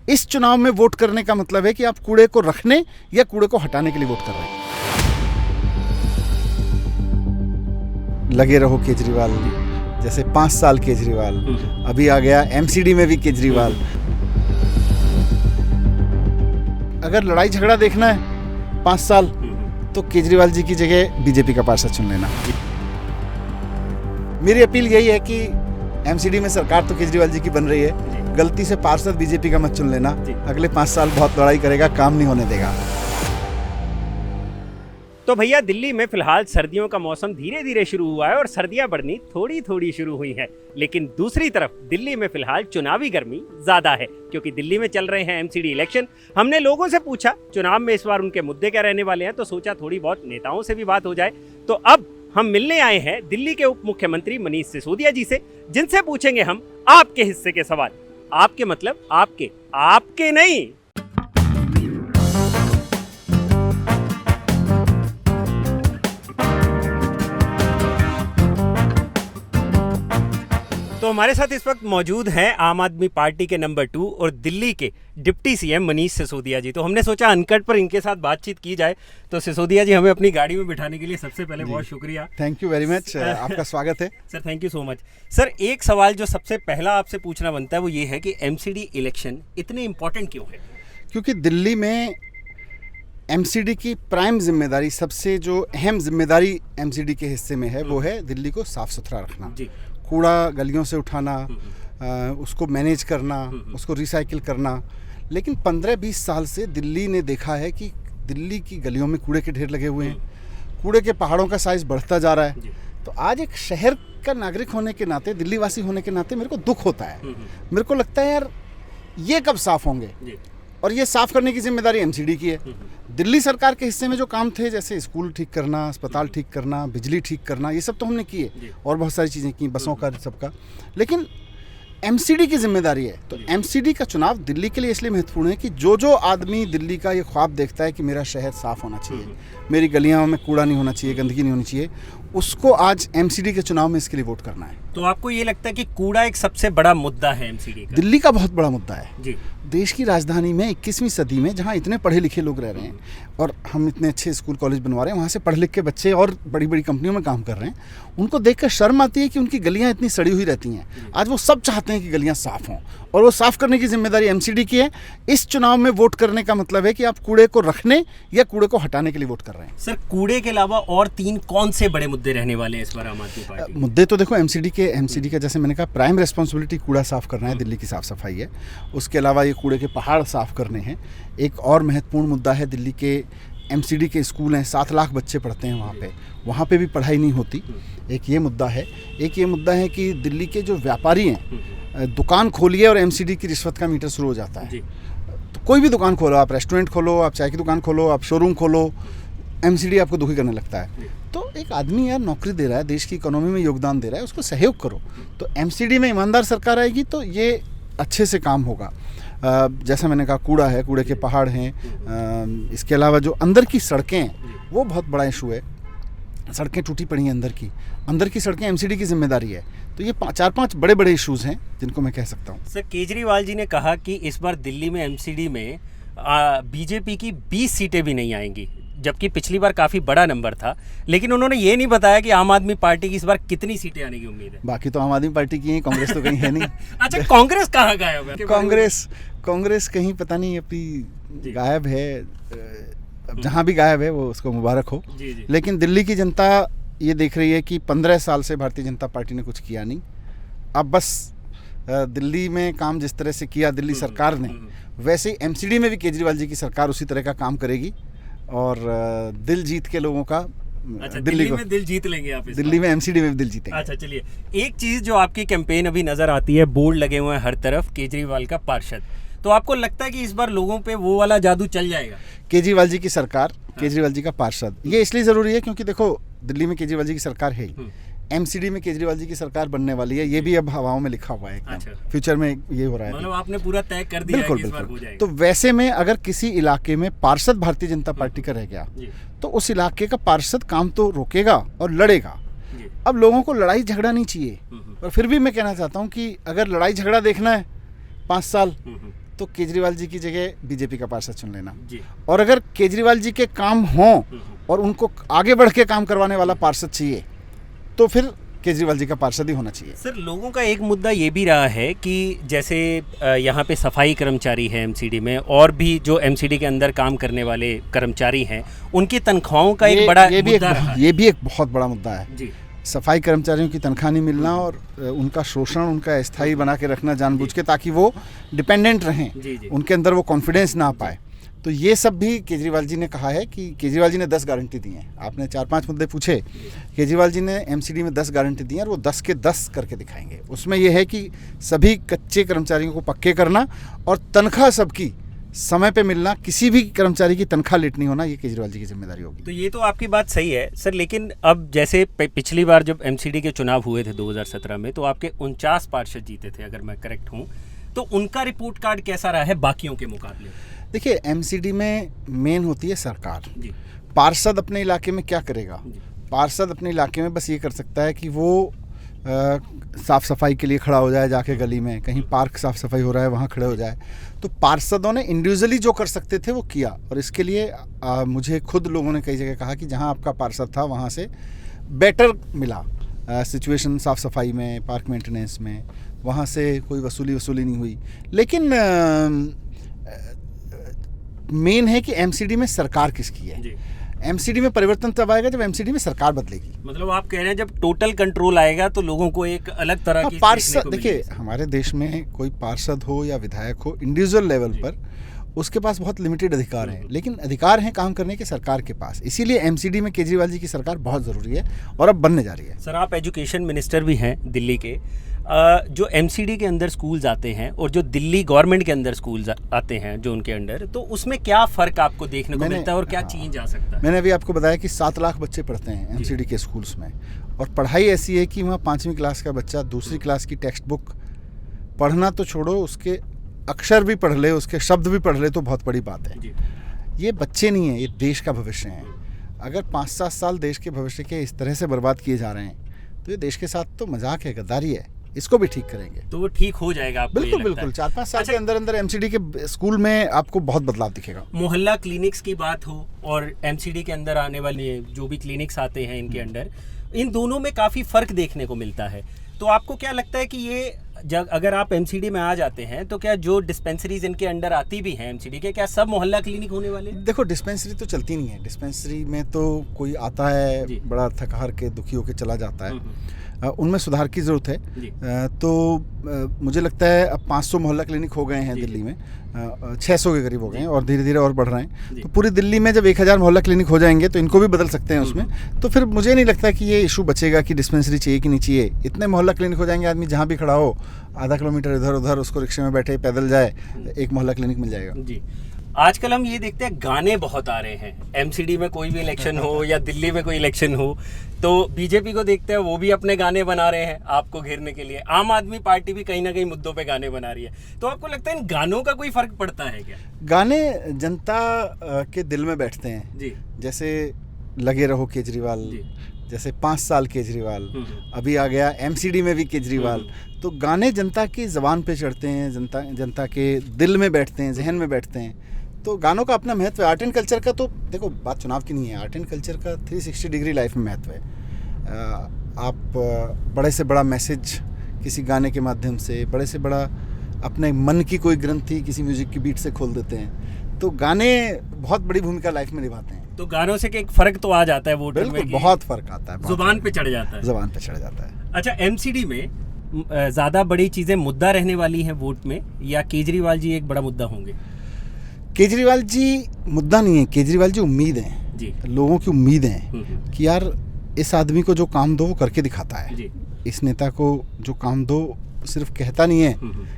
इस चुनाव में वोट करने का मतलब है कि आप कूड़े को रखने या कूड़े को हटाने के लिए वोट कर रहे हैं। लगे रहो केजरीवाल, जैसे 5 साल केजरीवाल, अभी आ गया एमसीडी में भी केजरीवाल। अगर लड़ाई झगड़ा देखना है 5 साल तो केजरीवाल जी की जगह बीजेपी का पार्षद चुन लेना। मेरी अपील यही है कि एमसीडी में सरकार तो केजरीवाल जी की बन रही है, गलती से पार्षद बीजेपी का मत चुन लेना। अगले 5 साल बहुत लड़ाई करेगा, काम नहीं होने देगा। तो भैया दिल्ली में फिलहाल सर्दियों का मौसम धीरे धीरे शुरू हुआ है और सर्दियां बढ़नी थोड़ी थोड़ी शुरू हुई हैं। लेकिन दूसरी तरफ दिल्ली में फिलहाल चुनावी गर्मी ज्यादा है क्योंकि दिल्ली में चल रहे हैं एमसीडी इलेक्शन। हमने लोगों से पूछा चुनाव में इस बार उनके मुद्दे क्या रहने वाले हैं, तो सोचा थोड़ी बहुत नेताओं से भी बात हो जाए। तो अब हम मिलने आए हैं दिल्ली के उप मुख्यमंत्री मनीष सिसोदिया जी से, जिनसे पूछेंगे हम आपके हिस्से के सवाल। आपके मतलब आपके नहीं। तो हमारे साथ इस वक्त मौजूद हैं आम आदमी पार्टी के नंबर 2 और दिल्ली के डिप्टी सीएम मनीष सिसोदिया जी। तो हमने सोचा अनकट पर इनके साथ बातचीत की जाए। तो सिसोदिया जी, हमें अपनी गाड़ी में बिठाने के लिए सबसे पहले बहुत शुक्रिया। थैंक यू वेरी मच, आपका स्वागत है। Sir thank you so much. Sir एक सवाल जो सबसे पहला आपसे पूछना बनता है वो ये है कि एमसीडी इलेक्शन इतने इम्पोर्टेंट क्यों है? क्योंकि दिल्ली में एमसीडी की प्राइम जिम्मेदारी, सबसे जो अहम जिम्मेदारी एमसीडी के हिस्से में है वो है दिल्ली को साफ सुथरा रखना। जी। कूड़ा गलियों से उठाना, उसको मैनेज करना, उसको रिसाइकिल करना। लेकिन 15-20 साल से दिल्ली ने देखा है कि दिल्ली की गलियों में कूड़े के ढेर लगे हुए हैं, कूड़े के पहाड़ों का साइज बढ़ता जा रहा है। तो आज एक शहर का नागरिक होने के नाते, दिल्ली वासी होने के नाते मेरे को दुख होता है। मेरे को लगता है यार ये कब साफ होंगे, और ये साफ करने की जिम्मेदारी एमसीडी की है। दिल्ली सरकार के हिस्से में जो काम थे, जैसे स्कूल ठीक करना, अस्पताल ठीक करना, बिजली ठीक करना, ये सब तो हमने किए और बहुत सारी चीज़ें की, बसों का, सबका। लेकिन एमसीडी की जिम्मेदारी है। तो एमसीडी का चुनाव दिल्ली के लिए इसलिए महत्वपूर्ण है कि जो आदमी दिल्ली का ये ख्वाब देखता है कि मेरा शहर साफ होना चाहिए, मेरी गलियों में कूड़ा नहीं होना चाहिए, गंदगी नहीं होनी चाहिए, उसको आज एमसीडी के चुनाव में इसके लिए वोट करना है। तो आपको ये लगता है कि कूड़ा एक सबसे बड़ा मुद्दा है एमसीडी का? दिल्ली का बहुत बड़ा मुद्दा है जी। देश की राजधानी में 21वीं सदी में जहाँ इतने पढ़े लिखे लोग रह रहे हैं और हम इतने अच्छे स्कूल कॉलेज बनवा रहे हैं, वहाँ से पढ़ लिख के बच्चे और बड़ी बड़ी कंपनियों में काम कर रहे हैं, उनको देखकर शर्म आती है कि उनकी गलियाँ इतनी सड़ी हुई रहती हैं। आज वो सब चाहते हैं कि गलियाँ साफ़ हों, और वो साफ़ करने की जिम्मेदारी एमसीडी की है। इस चुनाव में वोट करने का मतलब है कि आप कूड़े को रखने या कूड़े को हटाने के लिए वोट कर रहे हैं। सर कूड़े के अलावा और 3 कौन से बड़े मुद्दे रहने वाले हैं इस बार आम आदमी पार्टी? मुद्दे तो देखो एमसीडी का, जैसे मैंने कहा, प्राइम रेस्पॉन्सिबिलिटी कूड़ा साफ़ करना है, दिल्ली की साफ़ सफाई है। उसके अलावा ये कूड़े के पहाड़ साफ़ करने हैं। एक और महत्वपूर्ण मुद्दा है, दिल्ली के एमसीडी के स्कूल हैं, 7 लाख बच्चे पढ़ते हैं वहाँ पे भी पढ़ाई नहीं होती। एक ये मुद्दा है। एक ये मुद्दा है कि दिल्ली के जो व्यापारी हैं, दुकान खोलिए और एमसीडी की रिश्वत का मीटर शुरू हो जाता है। तो कोई भी दुकान खोलो, आप रेस्टोरेंट खोलो, आप चाय की दुकान खोलो, आप शोरूम खोलो, एमसीडी आपको दुखी करने लगता है। तो एक आदमी यार नौकरी दे रहा है, देश की इकोनॉमी में योगदान दे रहा है, उसको सहयोग करो। तो एमसीडी में ईमानदार सरकार आएगी तो ये अच्छे से काम होगा। जैसा मैंने कहा, कूड़ा है, कूड़े के पहाड़ हैं। इसके अलावा जो अंदर की सड़कें हैं वो बहुत बड़ा इशू है। सड़कें टूटी पड़ी हैं अंदर की सड़कें एमसीडी की जिम्मेदारी है। तो ये 4-5 बड़े इश्यूज़ हैं जिनको मैं कह सकता हूँ। सर केजरीवाल जी ने कहा कि इस बार दिल्ली में एमसीडी में बीजेपी की 20 सीटें भी नहीं आएंगी, जबकि पिछली बार काफ़ी बड़ा नंबर था। लेकिन उन्होंने ये नहीं बताया कि आम आदमी पार्टी की इस बार कितनी सीटें आने की उम्मीद है। बाकी तो आम आदमी पार्टी की है, कांग्रेस तो कहीं है नहीं। अच्छा, कांग्रेस कहाँ गायब है? कांग्रेस कहीं पता नहीं अपनी गायब है। जहाँ भी गायब है वो उसको मुबारक हो। जी। लेकिन दिल्ली की जनता ये देख रही है कि 15 साल से भारतीय जनता पार्टी ने कुछ किया नहीं। अब बस दिल्ली में काम जिस तरह से किया दिल्ली सरकार ने, वैसे ही एमसीडी में भी केजरीवाल जी की सरकार उसी तरह का काम करेगी और दिल जीत के लोगों का। अच्छा, दिल्ली में दिल जीत लेंगे आप? दिल्ली में एमसीडी में भी दिल जीतेंगे। अच्छा चलिए, एक चीज़ जो आपकी कैंपेन अभी नज़र आती है, बोर्ड लगे हुए हैं हर तरफ, केजरीवाल का पार्षद। तो आपको लगता है कि इस बार लोगों पे वो वाला जादू चल जाएगा? केजरीवाल जी की सरकार, केजरीवाल जी का पार्षद, ये इसलिए ज़रूरी है क्योंकि देखो दिल्ली में केजरीवाल जी की सरकार है ही, एमसीडी में केजरीवाल जी की सरकार बनने वाली है। ये भी अब हवाओं में लिखा हुआ है। अच्छा। फ्यूचर में ये हो रहा है, मतलब आपने पूरा तय कर दिया है कि इस बार हो जाएगा। तो वैसे में अगर किसी इलाके में पार्षद भारतीय जनता पार्टी का रह गया तो उस इलाके का पार्षद काम तो रोकेगा और लड़ेगा। अब लोगों को लड़ाई झगड़ा नहीं चाहिए, पर फिर भी मैं कहना चाहता हूँ कि अगर लड़ाई झगड़ा देखना है 5 साल तो केजरीवाल जी की जगह बीजेपी का पार्षद चुन लेना जी। और अगर केजरीवाल जी के काम हों और उनको आगे बढ़ के काम करवाने वाला पार्षद चाहिए तो फिर केजरीवाल जी का पार्षद ही होना चाहिए। सर, लोगों का एक मुद्दा ये भी रहा है कि जैसे यहाँ पे सफाई कर्मचारी हैं एमसीडी में, और भी जो एमसीडी के अंदर काम करने वाले कर्मचारी हैं, उनकी तनख्वाहों का एक बड़ा मुद्दा रहा है। ये भी एक बहुत बड़ा मुद्दा है जी। सफाई कर्मचारियों की तनख्वाह नहीं मिलना और उनका शोषण, उनका स्थायी बना के रखना जानबूझ के, ताकि वो डिपेंडेंट रहें, जी जी। उनके अंदर वो कॉन्फिडेंस ना पाए। तो ये सब भी केजरीवाल जी ने कहा है कि केजरीवाल जी ने 10 गारंटी दी हैं। आपने 4-5 मुद्दे पूछे, केजरीवाल जी ने एमसीडी में 10 गारंटी दी हैं और वो 10 के 10 करके दिखाएंगे। उसमें यह है कि सभी कच्चे कर्मचारियों को पक्के करना और तनख्वाह सबकी समय पे मिलना, किसी भी कर्मचारी की तनख्वाह लेट नहीं होना, ये केजरीवाल जी की जिम्मेदारी होगी। तो ये तो आपकी बात सही है सर, लेकिन अब जैसे पिछली बार जब एमसीडी के चुनाव हुए थे 2017 में, तो आपके 49 पार्षद जीते थे अगर मैं करेक्ट हूँ, तो उनका रिपोर्ट कार्ड कैसा रहा है बाकियों के मुकाबले? देखिए, एमसीडी में मेन होती है सरकार। जी। पार्षद अपने इलाके में क्या करेगा? पार्षद अपने इलाके में बस ये कर सकता है कि वो साफ़ सफाई के लिए खड़ा हो जाए, जाके गली में कहीं पार्क साफ़ सफाई हो रहा है वहाँ खड़े हो जाए। तो पार्षदों ने इंडिविजुअली जो कर सकते थे वो किया, और इसके लिए मुझे खुद लोगों ने कई जगह कहा कि जहाँ आपका पार्षद था वहाँ से बेटर मिला सिचुएशन, साफ़ सफाई में, पार्क मेंटेनेंस में, वहाँ से कोई वसूली नहीं हुई। लेकिन मेन है कि एमसीडी में सरकार किसकी है। एमसीडी में परिवर्तन तब आएगा जब एमसीडी में सरकार बदलेगी। मतलब आप कह रहे हैं जब टोटल कंट्रोल आएगा तो लोगों को एक अलग तरह की पार्षद, देखिए हमारे देश में कोई पार्षद हो या विधायक हो, इंडिविजुअल लेवल पर उसके पास बहुत लिमिटेड अधिकार हैं, लेकिन अधिकार हैं काम करने के सरकार के पास। इसीलिए एमसीडी में केजरीवाल जी की सरकार बहुत ज़रूरी है और अब बनने जा रही है। सर, आप एजुकेशन मिनिस्टर भी हैं दिल्ली के। जो एमसीडी के अंदर स्कूल्स आते हैं और जो दिल्ली गवर्नमेंट के अंदर स्कूल्स आते हैं जो उनके अंडर, तो उसमें क्या फ़र्क आपको देखने को मिलता है और क्या चेंज आ सकता है? मैंने अभी आपको बताया कि 7 लाख बच्चे पढ़ते हैं एमसीडी के स्कूल्स में, और पढ़ाई ऐसी है कि वहाँ 5वीं क्लास का बच्चा दूसरी क्लास की टेक्स्ट बुक पढ़ना तो छोड़ो, उसके अक्षर भी पढ़ ले, उसके शब्द भी पढ़ ले तो बहुत बड़ी बात है। ये बच्चे नहीं हैं, ये देश का भविष्य है। अगर 5-7 साल देश के भविष्य के इस तरह से बर्बाद किए जा रहे हैं तो ये देश के साथ तो मजाक है, गद्दारी है। इसको भी ठीक करेंगे तो वो ठीक हो जाएगा आपको? बिल्कुल 4-5 साल के अंदर एमसीडी के स्कूल में आपको बहुत बदलाव दिखेगा। मोहल्ला क्लिनिक्स की बात हो और एमसीडी के अंदर आने वाले जो भी क्लिनिक्स आते हैं इनके अंडर, इन दोनों में काफ़ी फ़र्क देखने को मिलता है। तो आपको क्या लगता है कि ये अगर आप एमसीडी में आ जाते हैं तो क्या जो डिस्पेंसरीज इनके अंडर आती भी हैं एमसीडी के, क्या सब मोहल्ला क्लिनिक होने वाले? देखो, डिस्पेंसरी तो चलती नहीं है। डिस्पेंसरी में तो कोई आता है, बड़ा थक हार के दुखी होकर चला जाता है, उनमें सुधार की ज़रूरत है। तो मुझे लगता है अब 500 मोहल्ला क्लिनिक हो गए हैं दिल्ली में, 600 के करीब हो गए हैं और धीरे धीरे और बढ़ रहे हैं। तो पूरी दिल्ली में जब 1000 मोहल्ला क्लिनिक हो जाएंगे तो इनको भी बदल सकते हैं उसमें। तो फिर मुझे नहीं लगता कि ये इशू बचेगा कि डिस्पेंसरी चाहिए कि नहीं चाहिए। इतने मोहल्ला क्लिनिक हो जाएंगे, आदमी जहाँ भी खड़ा हो, आधा किलोमीटर इधर उधर उसको रिक्शे में बैठे पैदल जाए, एक मोहल्ला क्लिनिक मिल जाएगा। जी। आजकल हम ये देखते हैं गाने बहुत आ रहे हैं, एमसीडी में कोई भी इलेक्शन हो या दिल्ली में कोई इलेक्शन हो तो बीजेपी को देखते हैं वो भी अपने गाने बना रहे हैं आपको घेरने के लिए। आम आदमी पार्टी भी कहीं ना कहीं मुद्दों पे गाने बना रही है। तो आपको लगता है इन गानों का कोई फर्क पड़ता है क्या? गाने जनता के दिल में बैठते हैं जी। जैसे लगे रहो केजरीवाल, जैसे 5 साल केजरीवाल, अभी आ गया एमसीडी में भी केजरीवाल। तो गाने जनता की ज़बान पे चढ़ते हैं, जनता के दिल में बैठते हैं, जहन में बैठते हैं। तो गानों का अपना महत्व है। आर्ट एंड कल्चर का तो देखो बात चुनाव की नहीं है, आर्ट एंड कल्चर का 360 डिग्री लाइफ में महत्व है। आप बड़े से बड़ा मैसेज किसी गाने के माध्यम से, बड़े से बड़ा अपने मन की कोई ग्रंथि किसी म्यूजिक की बीट से खोल देते हैं। तो गाने बहुत बड़ी भूमिका लाइफ में निभाते हैं। तो गानों से एक फ़र्क तो आ जाता है वोट में? बिल्कुल, बहुत फ़र्क आता है, जुबान पे चढ़ जाता है। जुबान पे चढ़ जाता है। अच्छा, एमसीडी में ज़्यादा बड़ी चीज़ें मुद्दा रहने वाली हैं वोट में, या केजरीवाल जी एक बड़ा मुद्दा होंगे? केजरीवाल जी मुद्दा नहीं है, केजरीवाल जी उम्मीद है जी। लोगों की उम्मीद है कि यार इस आदमी को जो काम दो वो करके दिखाता है जी। इस नेता को जो काम दो सिर्फ कहता नहीं है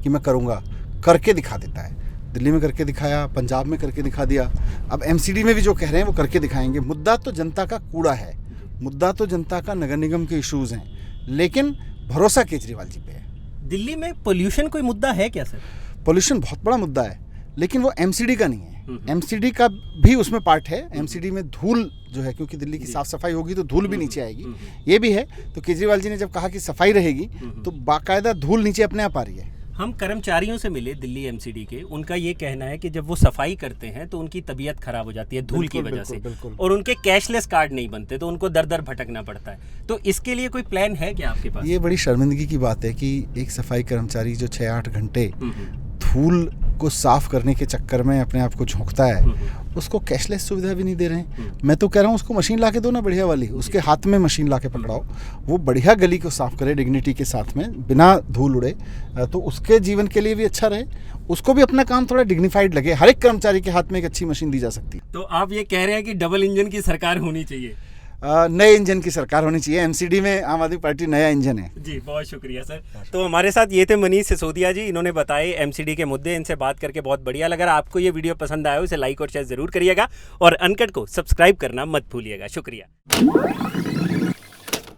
कि मैं करूँगा, करके दिखा देता है। दिल्ली में करके दिखाया, पंजाब में करके दिखा दिया, अब एमसीडी में भी जो कह रहे हैं वो करके दिखाएंगे। मुद्दा तो जनता का कूड़ा है, मुद्दा तो जनता का नगर निगम के इश्यूज़ हैं, लेकिन भरोसा केजरीवाल जी पे है। दिल्ली में पोल्यूशन कोई मुद्दा है क्या सर? पोल्यूशन बहुत बड़ा मुद्दा है, लेकिन वो एमसीडी का नहीं है। एमसीडी का भी उसमें पार्ट है। एमसीडी में धूल जो है, क्योंकि दिल्ली की साफ सफाई होगी तो धूल भी नीचे आएगी, ये भी है। तो केजरीवाल जी ने जब कहा कि सफाई रहेगी तो बाकायदा धूल नीचे अपने आप आ रही है। हम कर्मचारियों से मिले दिल्ली एमसीडी के, उनका ये कहना है कि जब वो सफाई करते हैं तो उनकी तबीयत खराब हो जाती है धूल की वजह से, और उनके कैशलेस कार्ड नहीं बनते तो उनको दर दर भटकना पड़ता है। तो इसके लिए कोई प्लान है क्या आपके पास? ये बड़ी शर्मिंदगी की बात है कि एक सफाई कर्मचारी जो 6-8 घंटे धूल को साफ करने के चक्कर में अपने आप को झोंकता है, उसको कैशलेस सुविधा भी नहीं दे रहे हैं। मैं तो कह रहा हूँ उसको मशीन ला के दो ना, बढ़िया वाली, उसके हाथ में मशीन ला के पकड़ाओ, वो बढ़िया गली को साफ करे डिग्निटी के साथ में, बिना धूल उड़े, तो उसके जीवन के लिए भी अच्छा रहे, उसको भी अपना काम थोड़ा डिग्निफाइड लगे। हर एक कर्मचारी के हाथ में एक अच्छी मशीन दी जा सकती है। तो आप ये कह रहे हैं कि डबल इंजन की सरकार होनी चाहिए? नए इंजन की सरकार होनी चाहिए। एमसीडी में आम आदमी पार्टी नया इंजन है। जी, बहुत शुक्रिया सर। तो हमारे साथ ये थे मनीष सिसोदिया जी, इन्होंने बताए एमसीडी के मुद्दे। इनसे बात करके बहुत बढ़िया लगा। अगर आपको ये वीडियो पसंद आया हो इसे लाइक और शेयर जरूर करिएगा, और अनकट को सब्सक्राइब करना मत भूलिएगा। शुक्रिया।